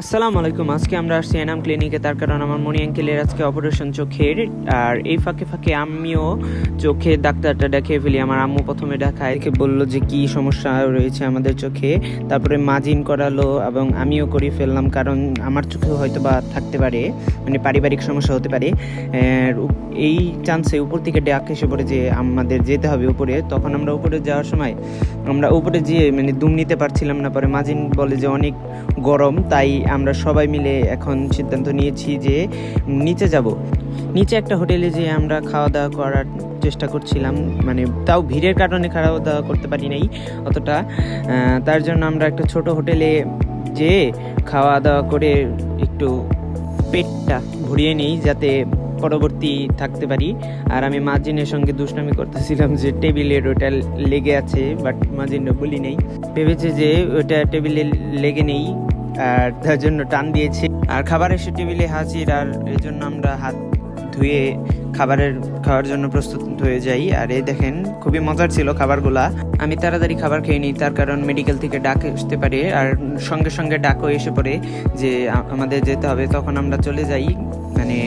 আসসালামু আলাইকুম। আজকে আমরা আসছি এনাম ক্লিনিকে, তার কারণ আমার মনি আঙ্কেলের আজকে অপারেশন চোখের। আর এই ফাঁকে ফাঁকে আমিও চোখে ডাক্তারটা দেখিয়ে ফেলি। আমার আম্মু প্রথমে দেখায়, দেখে বললো যে কি সমস্যা রয়েছে আমাদের চোখে, তারপরে মাজিন করালো এবং আমিও করে ফেললাম, কারণ আমার চোখে হয়তো বা থাকতে পারে, মানে পারিবারিক সমস্যা হতে পারে। এই চান্সে উপর থেকে ডাক এসে পড়ে যে আমাদের যেতে হবে উপরে। তখন আমরা উপরে যাওয়ার সময় আমরা উপরে যেয়ে মানে দুম নিতে পারছিলাম না। পরে মাজিন বলে যে অনেক গরম, তাই আমরা সবাই মিলে এখন সিদ্ধান্ত নিয়েছি যে নিচে যাব। নিচে একটা হোটেলে যেয়ে আমরা খাওয়া দাওয়া করার চেষ্টা করছিলাম, মানে তাও ভিড়ের কারণে খাওয়া দাওয়া করতে পারি নাই অতটা। তার জন্য আমরা একটা ছোট হোটেলে যেয়ে খাওয়া দাওয়া করে একটু পেটটা ভরিয়ে নিই, যাতে পরবর্তী থাকতে পারি। আর আমি মাজিনের সঙ্গে দুষ্টামি করতেছিলাম যে টেবিলের ওটা লেগে আছে, বাট মাজিনরা বলি নেই, ভেবেছে যে ওটা টেবিলে লেগে নেই আর তার জন্য টান দিয়েছে। আর খাবার এসে টেবিলে হাজির, আর এই জন্য আমরা হাত ধুয়ে খাওয়ার জন্য প্রস্তুত হয়ে যাই। আর এই দেখেন, খুবই মজার ছিল খাবারগুলা। আমি তাড়াতাড়ি খাবার খেয়ে নিই, তার কারণ মেডিকেল থেকে ডাক আসতে পারে, আর সঙ্গে সঙ্গে ডাকও এসে পড়ে যে আমাদের যেতে হবে। তখন আমরা চলে যাই মানে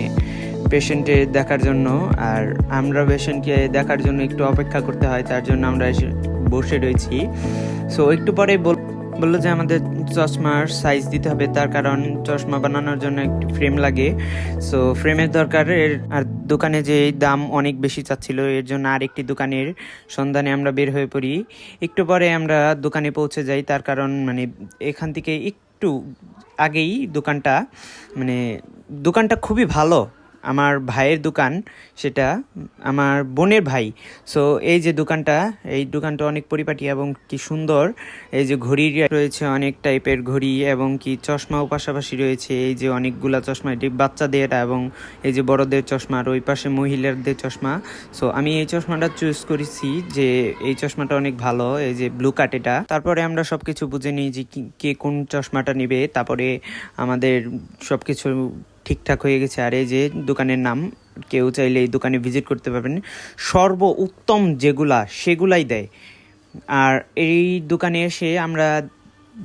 পেশেন্টে দেখার জন্য। আর আমরা পেশেন্টকে দেখার জন্য একটু অপেক্ষা করতে হয়, তার জন্য আমরা এসে বসে রয়েছি। সো একটু পরে বললো যে আমাদের চশমার সাইজ দিতে হবে, তার কারণ চশমা বানানোর জন্য একটি ফ্রেম লাগে। সো ফ্রেমের দরকার। আর দোকানে যে দাম অনেক বেশি চাচ্ছিল, এর জন্য আরেকটি দোকানের সন্ধানে আমরা বের হয়ে পড়ি। একটু পরে আমরা দোকানে পৌঁছে যাই, তার কারণ মানে এখান থেকে একটু আগেই দোকানটা খুবই ভালো। আমার ভাইয়ের দোকান, সেটা আমার বোনের ভাই। সো এই দোকানটা অনেক পরিপাটি এবং কি সুন্দর। এই যে ঘড়ি রয়েছে, অনেক টাইপের ঘড়ি, এবং কি চশমাও পাশাপাশি রয়েছে। এই যে অনেকগুলা চশমা, এটি বাচ্চাদের এবং এই যে বড়দের চশমা, আর ওই পাশে মহিলাদের চশমা। সো আমি এই চশমাটা চুজ করেছি, যে এই চশমাটা অনেক ভালো, এই যে ব্লু কাট এটা। তারপরে আমরা সবকিছু বুঝে নিই যে কে কোন চশমাটা নিবে। তারপরে আমাদের সবকিছু ঠিকঠাক হয়ে গেছে। আর এই যে দোকানের নাম, কেউ চাইলে এই দোকানে ভিজিট করতে পারবেন। সর্বোত্তম সেগুলাই দেয়। আর এই দোকানে এসে আমরা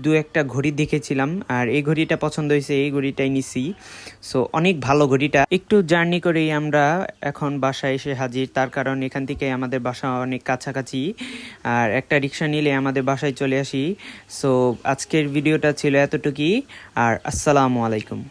দু একটা ঘড়ি দেখেছিলাম, আর এই ঘড়িটা পছন্দ হয়েছে, এই ঘড়িটাই নিছি। সো অনেক ভালো ঘড়িটা। একটু জার্নি করেই আমরা এখন বাসায় এসে হাজির, তার কারণ এখান থেকে আমাদের বাসা অনেক কাছাকাছি, আর একটা রিক্সা নিলে আমাদের বাসায় চলে আসি। সো আজকের ভিডিওটা ছিল এতটুকুই, আর আসসালামু আলাইকুম।